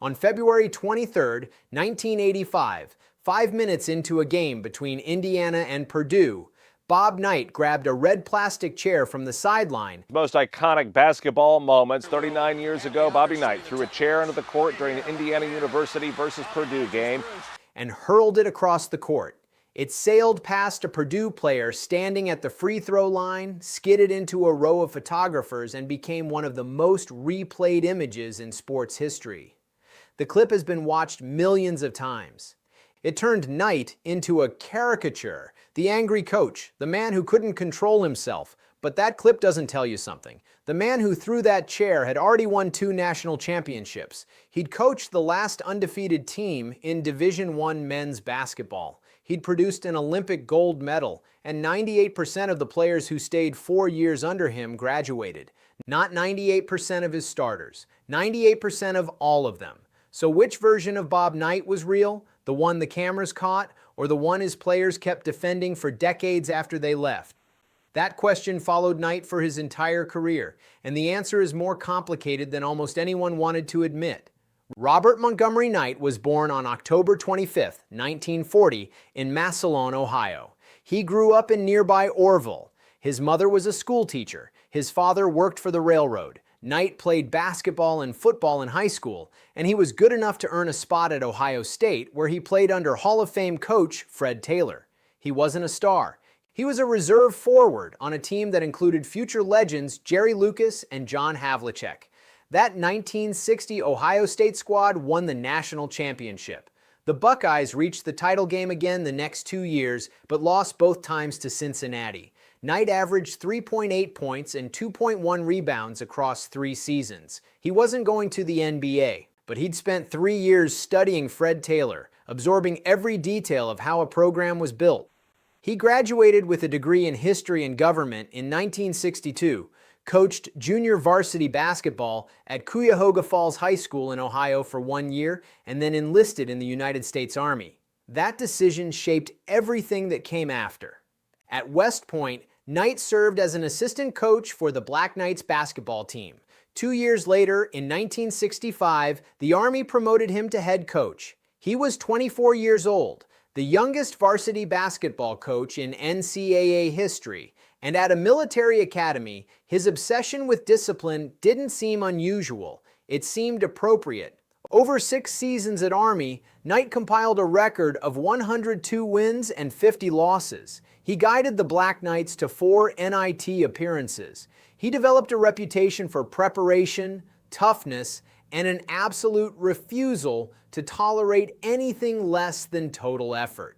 On February 23, 1985, 5 minutes into a game between Indiana and Purdue, Bob Knight grabbed a red plastic chair from the sideline. Most iconic basketball moments. 39 years ago, Bobby Knight threw a chair into the court during the Indiana University versus Purdue game And hurled it across the court. It sailed past a Purdue player standing at the free throw line, skidded into a row of photographers, and became one of the most replayed images in sports history. The clip has been watched millions of times. It turned Knight into a caricature, the angry coach, the man who couldn't control himself. But that clip doesn't tell you something. The man who threw that chair had already won 2 national championships. He'd coached the last undefeated team in Division I men's basketball. He'd produced an Olympic gold medal, and 98% of the players who stayed 4 years under him graduated. Not 98% of his starters, 98% of all of them. So which version of Bob Knight was real? The one the cameras caught, or the one his players kept defending for decades after they left? That question followed Knight for his entire career, and the answer is more complicated than almost anyone wanted to admit. Robert Montgomery Knight was born on October 25, 1940, in Massillon, Ohio. He grew up in nearby Orville. His mother was a school teacher. His father worked for the railroad. Knight played basketball and football in high school, and he was good enough to earn a spot at Ohio State, where he played under Hall of Fame coach Fred Taylor. He wasn't a star. He was a reserve forward on a team that included future legends Jerry Lucas and John Havlicek. That 1960 Ohio State squad won the national championship. The Buckeyes reached the title game again the next 2 years, but lost both times to Cincinnati. Knight averaged 3.8 points and 2.1 rebounds across 3 seasons. He wasn't going to the NBA, but he'd spent 3 years studying Fred Taylor, absorbing every detail of how a program was built. He graduated with a degree in history and government in 1962, coached junior varsity basketball at Cuyahoga Falls High School in Ohio for 1 year, and then enlisted in the United States Army. That decision shaped everything that came after. At West Point, Knight served as an assistant coach for the Black Knights basketball team. 2 years later, in 1965, the Army promoted him to head coach. He was 24 years old, the youngest varsity basketball coach in NCAA history, and at a military academy, his obsession with discipline didn't seem unusual. It seemed appropriate. Over 6 seasons at Army, Knight compiled a record of 102 wins and 50 losses. He guided the Black Knights to 4 NIT appearances. He developed a reputation for preparation, toughness, and an absolute refusal to tolerate anything less than total effort.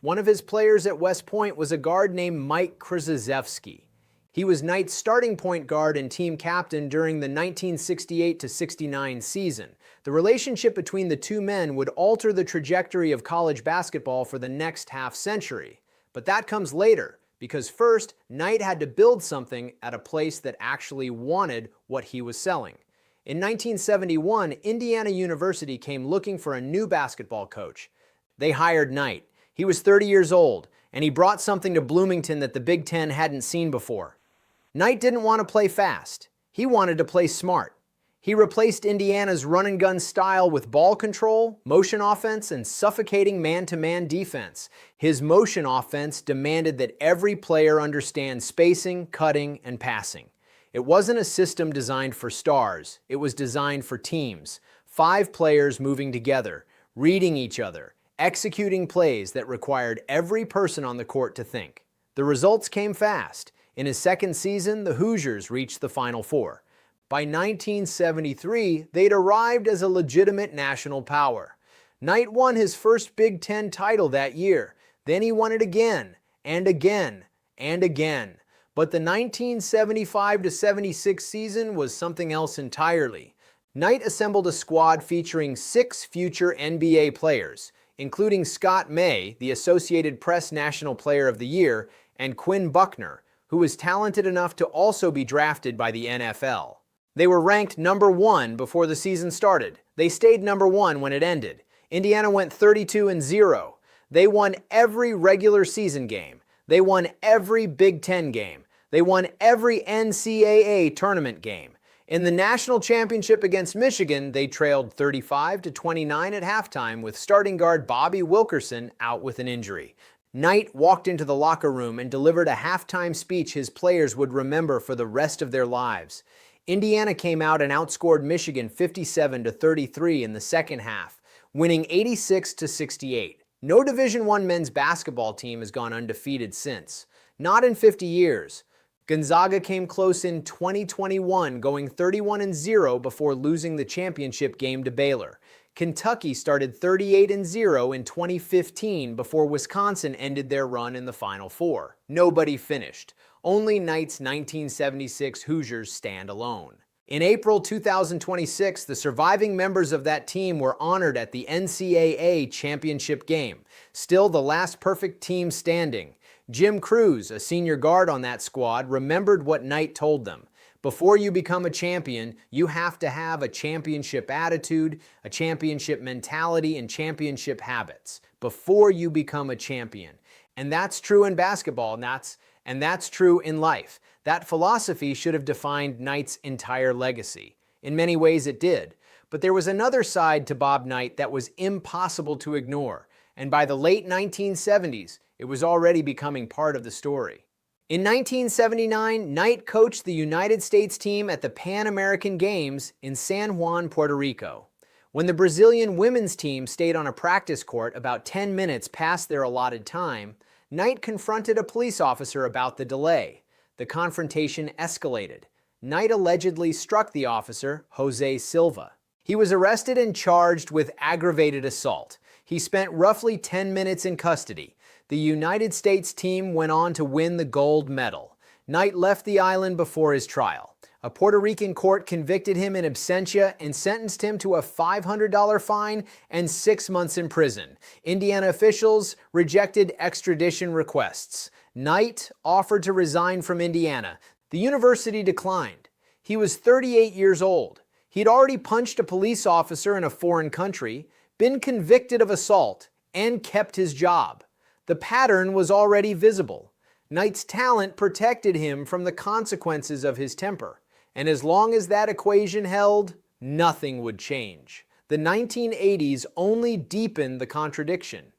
One of his players at West Point was a guard named Mike Krzyzewski. He was Knight's starting point guard and team captain during the 1968-69 season. The relationship between the two men would alter the trajectory of college basketball for the next half-century. But that comes later, because first, Knight had to build something at a place that actually wanted what he was selling. In 1971, Indiana University came looking for a new basketball coach. They hired Knight. He was 30 years old, and he brought something to Bloomington that the Big Ten hadn't seen before. Knight didn't want to play fast. He wanted to play smart. He replaced Indiana's run-and-gun style with ball control, motion offense, and suffocating man-to-man defense. His motion offense demanded that every player understand spacing, cutting, and passing. It wasn't a system designed for stars. It was designed for teams. 5 players moving together, reading each other, executing plays that required every person on the court to think. The results came fast. In his second season, the Hoosiers reached the Final Four. By 1973, they'd arrived as a legitimate national power. Knight won his first Big Ten title that year. Then he won it again, and again, and again. But the 1975-76 season was something else entirely. Knight assembled a squad featuring 6 future NBA players, including Scott May, the Associated Press National Player of the Year, and Quinn Buckner, who was talented enough to also be drafted by the NFL. They were ranked number 1 before the season started. They stayed number 1 when it ended. Indiana went 32-0. They won every regular season game. They won every Big Ten game. They won every NCAA tournament game. In the national championship against Michigan, they trailed 35-29 at halftime with starting guard Bobby Wilkerson out with an injury. Knight walked into the locker room and delivered a halftime speech his players would remember for the rest of their lives. Indiana came out and outscored Michigan 57-33 in the second half, winning 86-68. No Division I men's basketball team has gone undefeated since. Not in 50 years. Gonzaga came close in 2021, going 31-0 before losing the championship game to Baylor. Kentucky started 38-0 in 2015 before Wisconsin ended their run in the Final Four. Nobody finished. Only Knight's 1976 Hoosiers stand alone. In April 2026, the surviving members of that team were honored at the NCAA championship game, still the last perfect team standing. Jim Cruz, a senior guard on that squad, remembered what Knight told them. Before you become a champion, you have to have a championship attitude, a championship mentality, and championship habits. Before you become a champion. And that's true in basketball, and that's true in life. That philosophy should have defined Knight's entire legacy. In many ways it did. But there was another side to Bob Knight that was impossible to ignore. And by the late 1970s, it was already becoming part of the story. In 1979, Knight coached the United States team at the Pan American Games in San Juan, Puerto Rico. When the Brazilian women's team stayed on a practice court about 10 minutes past their allotted time, Knight confronted a police officer about the delay. The confrontation escalated. Knight allegedly struck the officer, Jose Silva. He was arrested and charged with aggravated assault. He spent roughly 10 minutes in custody. The United States team went on to win the gold medal. Knight left the island before his trial. A Puerto Rican court convicted him in absentia and sentenced him to a $500 fine and 6 months in prison. Indiana officials rejected extradition requests. Knight offered to resign from Indiana. The university declined. He was 38 years old. He'd already punched a police officer in a foreign country, been convicted of assault, and kept his job. The pattern was already visible. Knight's talent protected him from the consequences of his temper. And as long as that equation held, nothing would change. The 1980s only deepened the contradiction.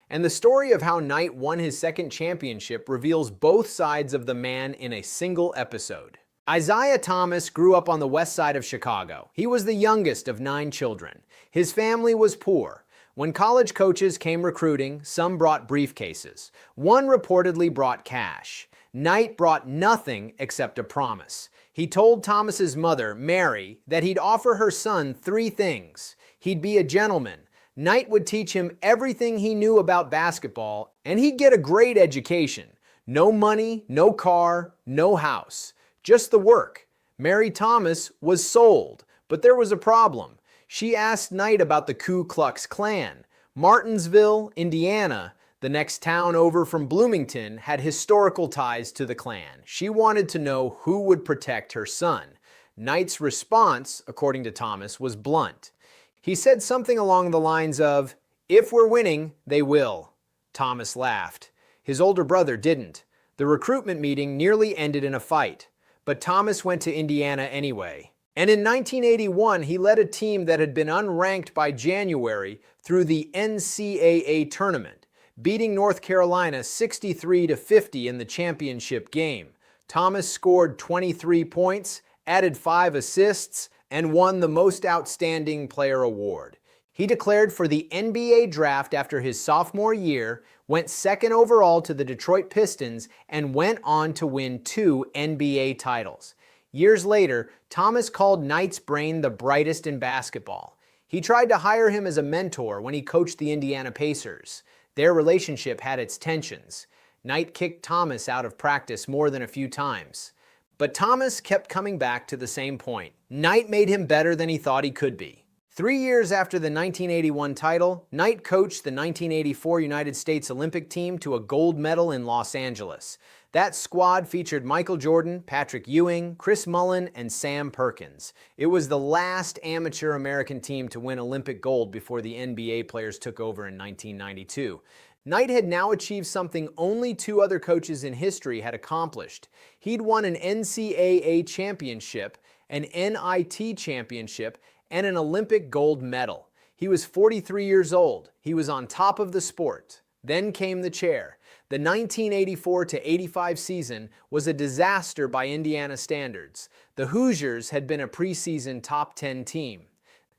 And the story of how Knight won his second championship reveals both sides of the man in a single episode. Isaiah Thomas grew up on the west side of Chicago. He was the youngest of 9 children. His family was poor. When college coaches came recruiting, some brought briefcases. One reportedly brought cash. Knight brought nothing except a promise. He told Thomas's mother, Mary, that he'd offer her son 3 things. He'd be a gentleman. Knight would teach him everything he knew about basketball, and he'd get a great education. No money, no car, no house. Just the work. Mary Thomas was sold, but there was a problem. She asked Knight about the Ku Klux Klan. Martinsville, Indiana, the next town over from Bloomington, had historical ties to the Klan. She wanted to know who would protect her son. Knight's response, according to Thomas, was blunt. He said something along the lines of, "If we're winning, they will." Thomas laughed. His older brother didn't. The recruitment meeting nearly ended in a fight, but Thomas went to Indiana anyway. And in 1981, he led a team that had been unranked by January through the NCAA tournament, beating North Carolina 63-50 in the championship game. Thomas scored 23 points, added 5 assists, and won the Most Outstanding Player award. He declared for the NBA draft after his sophomore year, went second overall to the Detroit Pistons, and went on to win 2 NBA titles. Years later, Thomas called Knight's brain the brightest in basketball. He tried to hire him as a mentor when he coached the Indiana Pacers. Their relationship had its tensions. Knight kicked Thomas out of practice more than a few times. But Thomas kept coming back to the same point. Knight made him better than he thought he could be. 3 years after the 1981 title, Knight coached the 1984 United States Olympic team to a gold medal in Los Angeles. That squad featured Michael Jordan, Patrick Ewing, Chris Mullin, and Sam Perkins. It was the last amateur American team to win Olympic gold before the NBA players took over in 1992. Knight had now achieved something only 2 other coaches in history had accomplished. He'd won an NCAA championship an NIT championship, and an Olympic gold medal. He was 43 years old. He was on top of the sport. Then came the chair. The 1984-85 season was a disaster by Indiana standards. The Hoosiers had been a preseason top 10 team.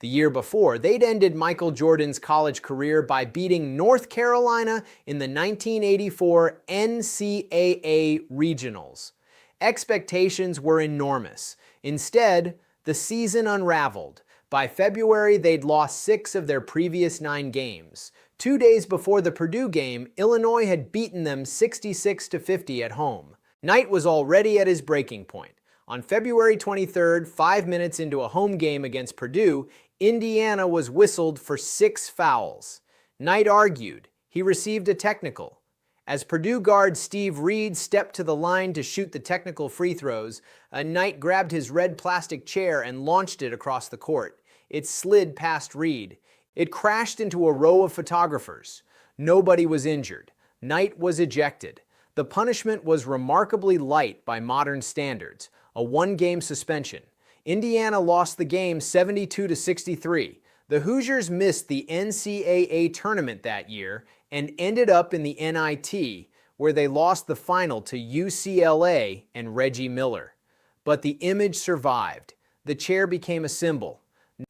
The year before, they'd ended Michael Jordan's college career by beating North Carolina in the 1984 NCAA Regionals. Expectations were enormous. Instead, the season unraveled. By February, they'd lost 6 of their previous 9 games. 2 days before the Purdue game, Illinois had beaten them 66-50 at home. Knight was already at his breaking point. On February 23rd, 5 minutes into a home game against Purdue, Indiana was whistled for 6 fouls. Knight argued. He received a technical. As Purdue guard Steve Reed stepped to the line to shoot the technical free throws, Knight grabbed his red plastic chair and launched it across the court. It slid past Reed. It crashed into a row of photographers. Nobody was injured. Knight was ejected. The punishment was remarkably light by modern standards, a 1-game suspension. Indiana lost the game 72-63. The Hoosiers missed the NCAA tournament that year and ended up in the NIT, where they lost the final to UCLA and Reggie Miller. But the image survived. The chair became a symbol,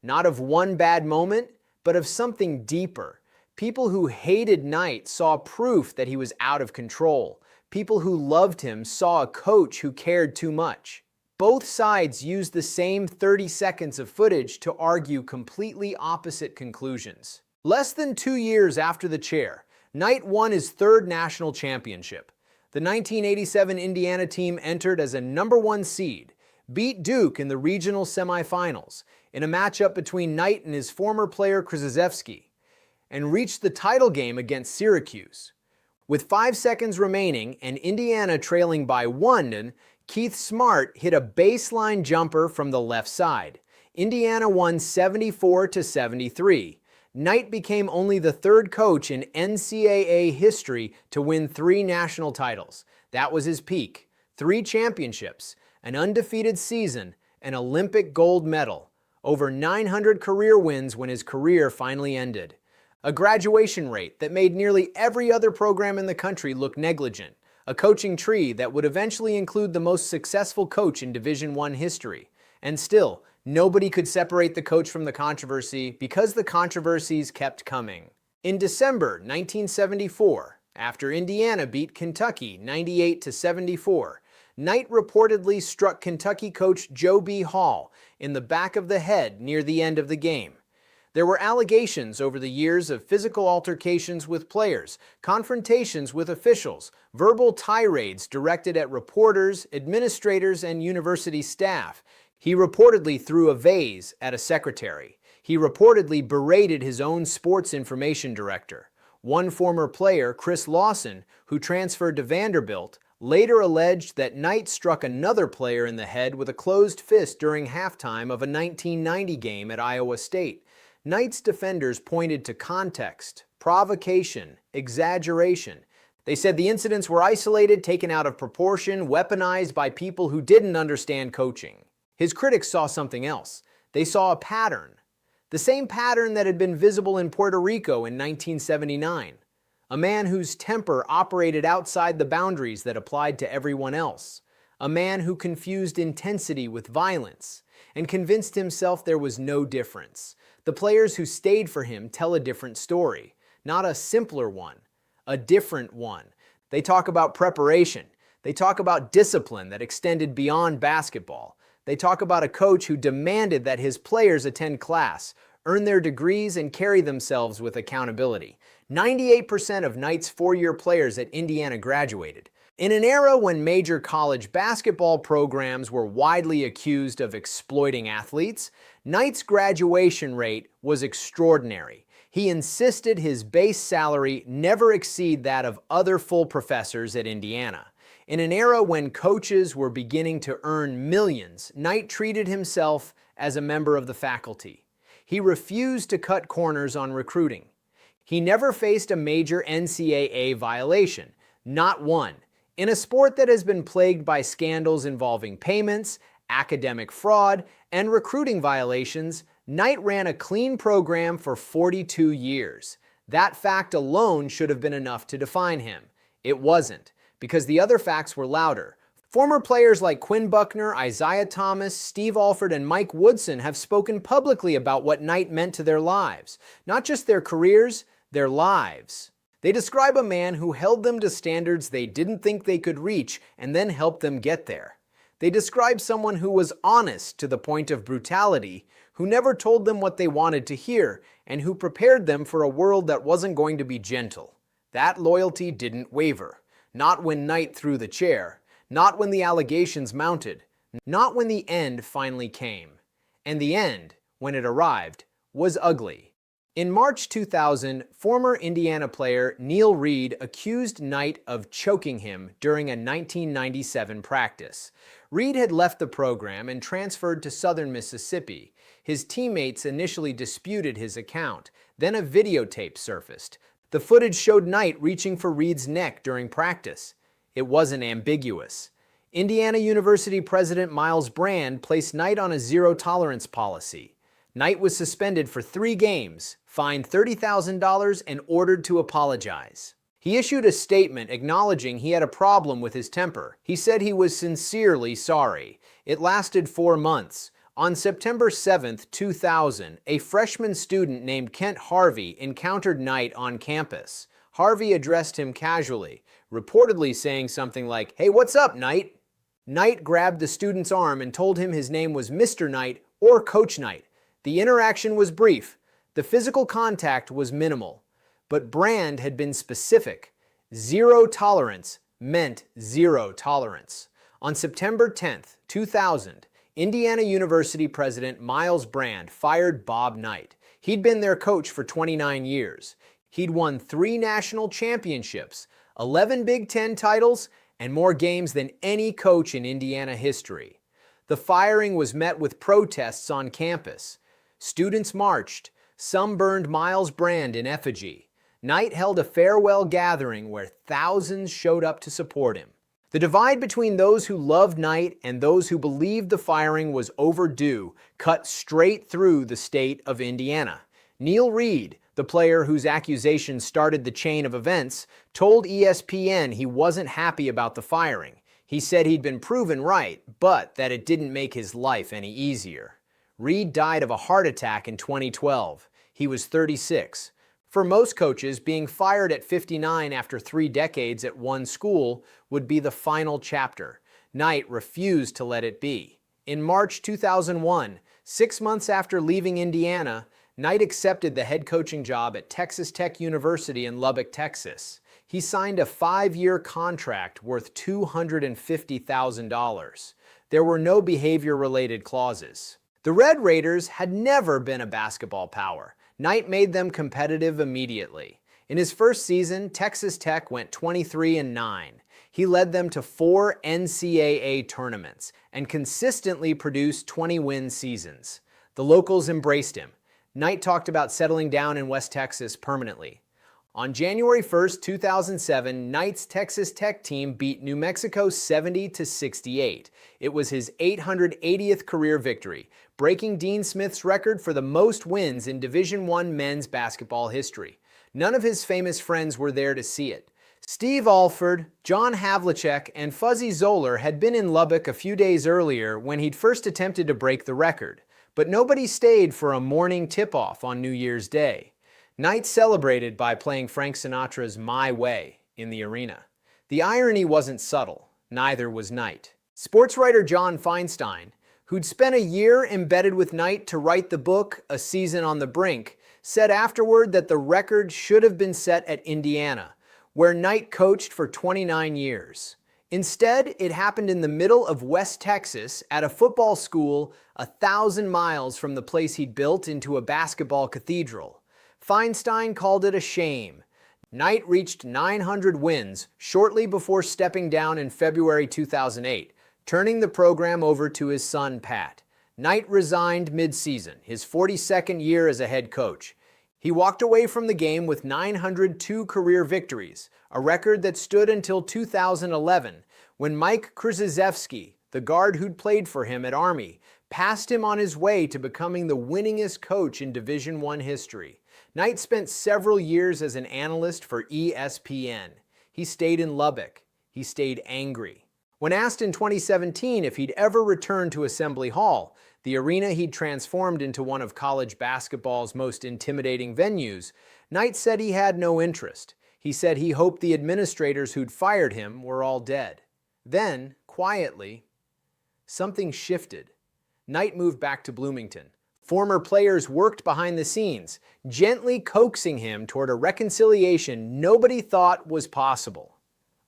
not of one bad moment, but of something deeper. People who hated Knight saw proof that he was out of control. People who loved him saw a coach who cared too much. Both sides used the same 30 seconds of footage to argue completely opposite conclusions. Less than 2 years after the chair, Knight won his 3rd national championship. The 1987 Indiana team entered as a #1 seed, beat Duke in the regional semifinals in a matchup between Knight and his former player Krzyzewski, and reached the title game against Syracuse. With 5 seconds remaining and Indiana trailing by 1, Keith Smart hit a baseline jumper from the left side. Indiana won 74-73. Knight became only the 3rd coach in NCAA history to win 3 national titles. That was his peak. 3 championships, an undefeated season, an Olympic gold medal, over 900 career wins when his career finally ended. A graduation rate that made nearly every other program in the country look negligent. A coaching tree that would eventually include the most successful coach in Division I history. And still, nobody could separate the coach from the controversy because the controversies kept coming. In December 1974, after Indiana beat Kentucky 98-74, Knight reportedly struck Kentucky coach Joe B. Hall in the back of the head near the end of the game. There were allegations over the years of physical altercations with players, confrontations with officials, verbal tirades directed at reporters, administrators, and university staff. He reportedly threw a vase at a secretary. He reportedly berated his own sports information director. One former player, Chris Lawson, who transferred to Vanderbilt, later alleged that Knight struck another player in the head with a closed fist during halftime of a 1990 game at Iowa State. Knight's defenders pointed to context, provocation, exaggeration. They said the incidents were isolated, taken out of proportion, weaponized by people who didn't understand coaching. His critics saw something else. They saw a pattern. The same pattern that had been visible in Puerto Rico in 1979. A man whose temper operated outside the boundaries that applied to everyone else. A man who confused intensity with violence and convinced himself there was no difference. The players who stayed for him tell a different story, not a simpler one, a different one. They talk about preparation. They talk about discipline that extended beyond basketball. They talk about a coach who demanded that his players attend class, earn their degrees, and carry themselves with accountability. 98% of Knight's 4-year players at Indiana graduated. In an era when major college basketball programs were widely accused of exploiting athletes, Knight's graduation rate was extraordinary. He insisted his base salary never exceed that of other full professors at Indiana. In an era when coaches were beginning to earn millions, Knight treated himself as a member of the faculty. He refused to cut corners on recruiting. He never faced a major NCAA violation, not one. In a sport that has been plagued by scandals involving payments, academic fraud, and recruiting violations, Knight ran a clean program for 42 years. That fact alone should have been enough to define him. It wasn't, because the other facts were louder. Former players like Quinn Buckner, Isaiah Thomas, Steve Alford, and Mike Woodson have spoken publicly about what Knight meant to their lives. Not just their careers, their lives. They describe a man who held them to standards they didn't think they could reach and then helped them get there. They describe someone who was honest to the point of brutality, who never told them what they wanted to hear, and who prepared them for a world that wasn't going to be gentle. That loyalty didn't waver. Not when Knight threw the chair. Not when the allegations mounted. Not when the end finally came. And the end, when it arrived, was ugly. In March 2000, former Indiana player Neil Reed accused Knight of choking him during a 1997 practice. Reed had left the program and transferred to southern Mississippi. His teammates initially disputed his account. Then a videotape surfaced. The footage showed Knight reaching for Reed's neck during practice. It wasn't ambiguous. Indiana University President Miles Brand placed Knight on a zero-tolerance policy. Knight was suspended for 3 games, fined $30,000, and ordered to apologize. He issued a statement acknowledging he had a problem with his temper. He said he was sincerely sorry. It lasted 4 months. On September 7, 2000, a freshman student named Kent Harvey encountered Knight on campus. Harvey addressed him casually, reportedly saying something like, "Hey, what's up, Knight?" Knight grabbed the student's arm and told him his name was Mr. Knight or Coach Knight. The interaction was brief. The physical contact was minimal. But Brand had been specific. Zero tolerance meant zero tolerance. On September 10, 2000, Indiana University President Miles Brand fired Bob Knight. He'd been their coach for 29 years. He'd won 3 national championships, 11 Big Ten titles, and more games than any coach in Indiana history. The firing was met with protests on campus. Students marched. Some burned Miles Brand in effigy. Knight held a farewell gathering where thousands showed up to support him. The divide between those who loved Knight and those who believed the firing was overdue cut straight through the state of Indiana. Neil Reed, the player whose accusations started the chain of events, told ESPN he wasn't happy about the firing. He said he'd been proven right, but that it didn't make his life any easier. Reed died of a heart attack in 2012. He was 36. For most coaches, being fired at 59 after 3 decades at one school would be the final chapter. Knight refused to let it be. In March 2001, 6 months after leaving Indiana, Knight accepted the head coaching job at Texas Tech University in Lubbock, Texas. He signed a 5-year contract worth $250,000. There were no behavior-related clauses. The Red Raiders had never been a basketball power. Knight made them competitive immediately. In his first season, Texas Tech went 23-9. He led them to 4 NCAA tournaments and consistently produced 20-win seasons. The locals embraced him. Knight talked about settling down in West Texas permanently. On January 1, 2007, Knight's Texas Tech team beat New Mexico 70-68. It was his 880th career victory, breaking Dean Smith's record for the most wins in Division I men's basketball history. None of his famous friends were there to see it. Steve Alford, John Havlicek, and Fuzzy Zoeller had been in Lubbock a few days earlier when he'd first attempted to break the record, but nobody stayed for a morning tip-off on New Year's Day. Knight celebrated by playing Frank Sinatra's My Way in the arena. The irony wasn't subtle, neither was Knight. Sports writer John Feinstein, who'd spent a year embedded with Knight to write the book A Season on the Brink, said afterward that the record should have been set at Indiana, where Knight coached for 29 years. Instead, it happened in the middle of West Texas at a football school 1,000 miles from the place he'd built into a basketball cathedral. Feinstein called it a shame. Knight reached 900 wins shortly before stepping down in February 2008, turning the program over to his son, Pat. Knight resigned mid-season, his 42nd year as a head coach. He walked away from the game with 902 career victories, a record that stood until 2011, when Mike Krzyzewski, the guard who'd played for him at Army, passed him on his way to becoming the winningest coach in Division I history. Knight spent several years as an analyst for ESPN. He stayed in Lubbock. He stayed angry. When asked in 2017 if he'd ever return to Assembly Hall, the arena he'd transformed into one of college basketball's most intimidating venues, Knight said he had no interest. He said he hoped the administrators who'd fired him were all dead. Then, quietly, something shifted. Knight moved back to Bloomington. Former players worked behind the scenes, gently coaxing him toward a reconciliation nobody thought was possible.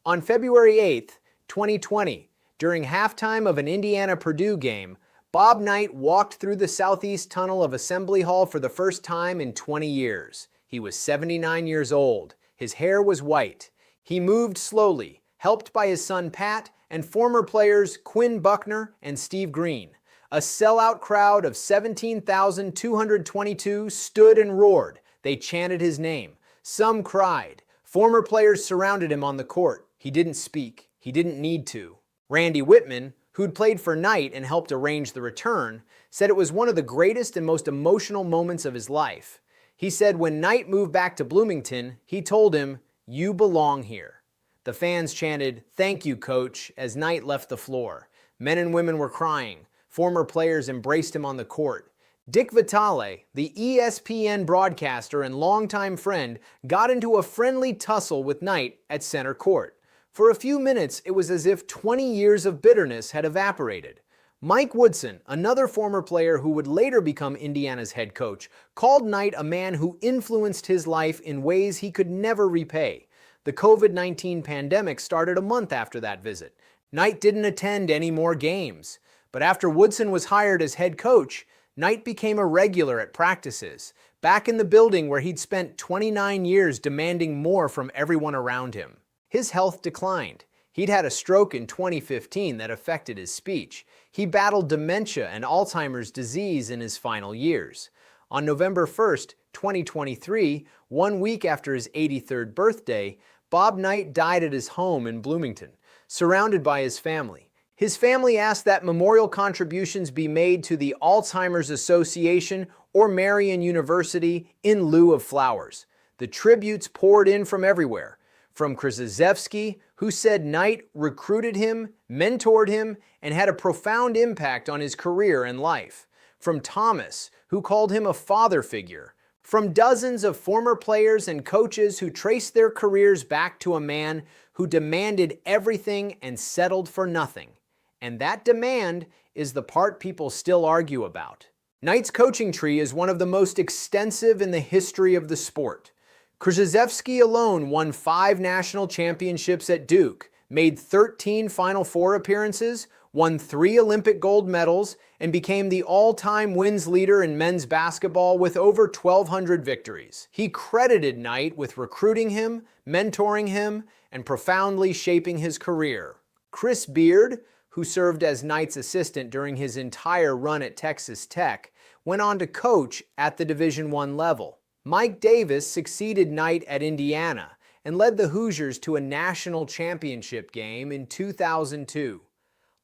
On February 8, 2020, during halftime of an Indiana-Purdue game, Bob Knight walked through the southeast tunnel of Assembly Hall for the first time in 20 years. He was 79 years old. His hair was white. He moved slowly, helped by his son Pat and former players Quinn Buckner and Steve Green. A sellout crowd of 17,222 stood and roared. They chanted his name. Some cried. Former players surrounded him on the court. He didn't speak. He didn't need to. Randy Whitman, who'd played for Knight and helped arrange the return, said it was one of the greatest and most emotional moments of his life. He said when Knight moved back to Bloomington, he told him, "You belong here." The fans chanted, "Thank you, coach," as Knight left the floor. Men and women were crying. Former players embraced him on the court. Dick Vitale, the ESPN broadcaster and longtime friend, got into a friendly tussle with Knight at center court. For a few minutes, it was as if 20 years of bitterness had evaporated. Mike Woodson, another former player who would later become Indiana's head coach, called Knight a man who influenced his life in ways he could never repay. The COVID-19 pandemic started a month after that visit. Knight didn't attend any more games. But after Woodson was hired as head coach, Knight became a regular at practices, back in the building where he'd spent 29 years demanding more from everyone around him. His health declined. He'd had a stroke in 2015 that affected his speech. He battled dementia and Alzheimer's disease in his final years. On November 1st, 2023, 1 week after his 83rd birthday, Bob Knight died at his home in Bloomington, surrounded by his family. His family asked that memorial contributions be made to the Alzheimer's Association or Marian University in lieu of flowers. The tributes poured in from everywhere, from Krzyzewski, who said Knight recruited him, mentored him, and had a profound impact on his career and life, from Thomas, who called him a father figure, from dozens of former players and coaches who traced their careers back to a man who demanded everything and settled for nothing. And that demand is the part people still argue about. Knight's coaching tree is one of the most extensive in the history of the sport. Krzyzewski alone won 5 national championships at Duke, made 13 Final Four appearances, won 3 Olympic gold medals, and became the all-time wins leader in men's basketball with over 1,200 victories. He credited Knight with recruiting him, mentoring him, and profoundly shaping his career. Chris Beard, who served as Knight's assistant during his entire run at Texas Tech, went on to coach at the Division I level. Mike Davis succeeded Knight at Indiana and led the Hoosiers to a national championship game in 2002.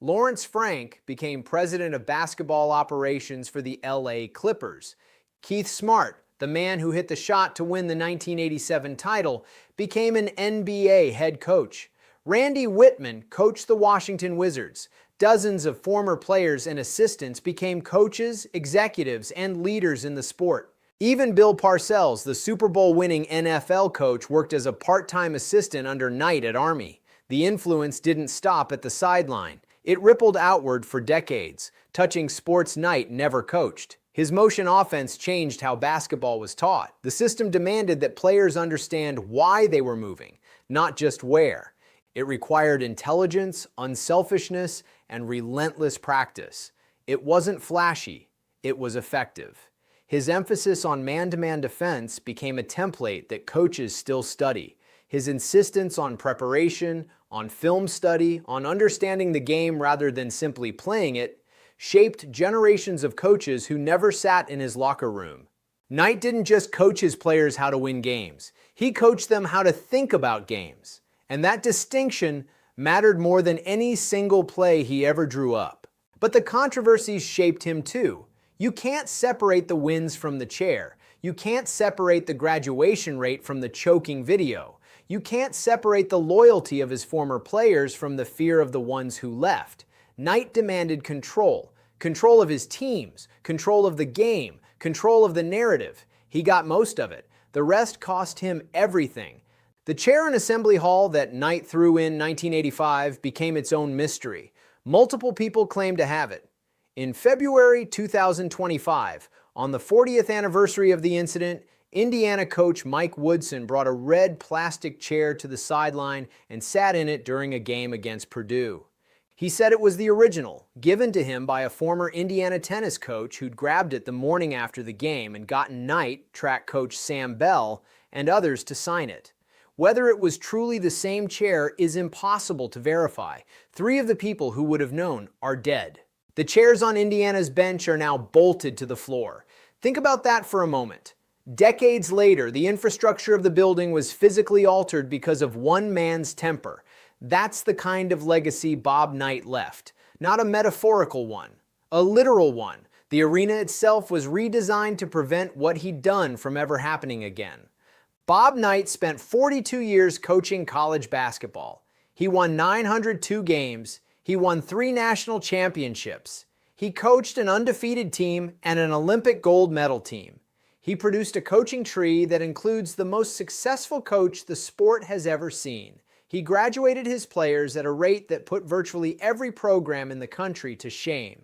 Lawrence Frank became president of basketball operations for the LA Clippers. Keith Smart, the man who hit the shot to win the 1987 title, became an NBA head coach. Randy Whitman coached the Washington Wizards. Dozens of former players and assistants became coaches, executives, and leaders in the sport. Even Bill Parcells, the Super Bowl-winning NFL coach, worked as a part-time assistant under Knight at Army. The influence didn't stop at the sideline. It rippled outward for decades, touching sports Knight never coached. His motion offense changed how basketball was taught. The system demanded that players understand why they were moving, not just where. It required intelligence, unselfishness, and relentless practice. It wasn't flashy, it was effective. His emphasis on man-to-man defense became a template that coaches still study. His insistence on preparation, on film study, on understanding the game rather than simply playing it, shaped generations of coaches who never sat in his locker room. Knight didn't just coach his players how to win games. He coached them how to think about games. And that distinction mattered more than any single play he ever drew up. But the controversies shaped him too. You can't separate the wins from the chair. You can't separate the graduation rate from the choking video. You can't separate the loyalty of his former players from the fear of the ones who left. Knight demanded control. Control of his teams, control of the game, control of the narrative. He got most of it. The rest cost him everything. The chair in Assembly Hall that Knight threw in 1985 became its own mystery. Multiple people claimed to have it. In February 2025, on the 40th anniversary of the incident, Indiana coach Mike Woodson brought a red plastic chair to the sideline and sat in it during a game against Purdue. He said it was the original, given to him by a former Indiana tennis coach who'd grabbed it the morning after the game and gotten Knight, track coach Sam Bell, and others to sign it. Whether it was truly the same chair is impossible to verify. 3 of the people who would have known are dead. The chairs on Indiana's bench are now bolted to the floor. Think about that for a moment. Decades later, the infrastructure of the building was physically altered because of one man's temper. That's the kind of legacy Bob Knight left. Not a metaphorical one, a literal one. The arena itself was redesigned to prevent what he'd done from ever happening again. Bob Knight spent 42 years coaching college basketball. He won 902 games. He won 3 national championships. He coached an undefeated team and an Olympic gold medal team. He produced a coaching tree that includes the most successful coach the sport has ever seen. He graduated his players at a rate that put virtually every program in the country to shame.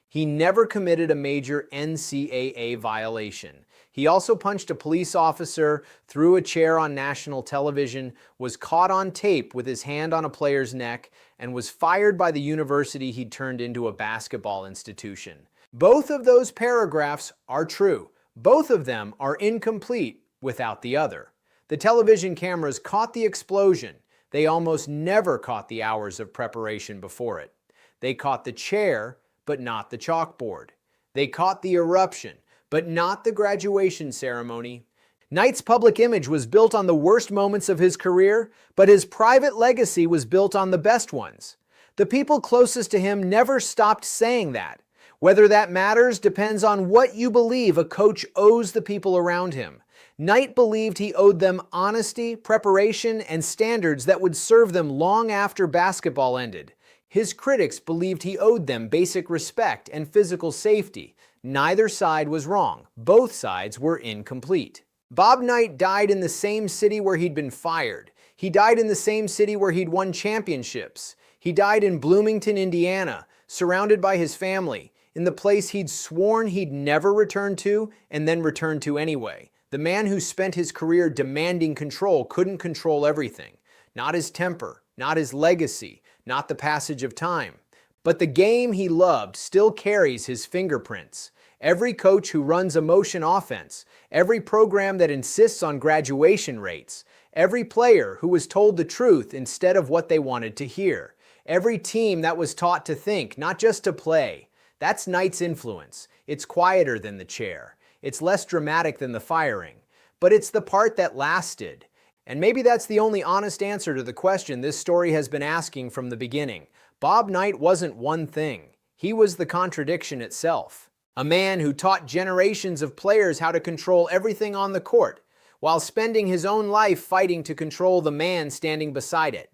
He never committed a major NCAA violation. He also punched a police officer, threw a chair on national television, was caught on tape with his hand on a player's neck, and was fired by the university he'd turned into a basketball institution. Both of those paragraphs are true. Both of them are incomplete without the other. The television cameras caught the explosion. They almost never caught the hours of preparation before it. They caught the chair, but not the chalkboard. They caught the eruption, but not the graduation ceremony. Knight's public image was built on the worst moments of his career, but his private legacy was built on the best ones. The people closest to him never stopped saying that. Whether that matters depends on what you believe a coach owes the people around him. Knight believed he owed them honesty, preparation, and standards that would serve them long after basketball ended. His critics believed he owed them basic respect and physical safety. Neither side was wrong. Both sides were incomplete. Bob Knight died in the same city where he'd been fired. He died in the same city where he'd won championships. He died in Bloomington, Indiana, surrounded by his family, in the place he'd sworn he'd never return to and then returned to anyway. The man who spent his career demanding control couldn't control everything. Not his temper, not his legacy, not the passage of time. But the game he loved still carries his fingerprints. Every coach who runs a motion offense, every program that insists on graduation rates, every player who was told the truth instead of what they wanted to hear, every team that was taught to think, not just to play. That's Knight's influence. It's quieter than the chair. It's less dramatic than the firing. But it's the part that lasted. And maybe that's the only honest answer to the question this story has been asking from the beginning. Bob Knight wasn't one thing. He was the contradiction itself. A man who taught generations of players how to control everything on the court, while spending his own life fighting to control the man standing beside it.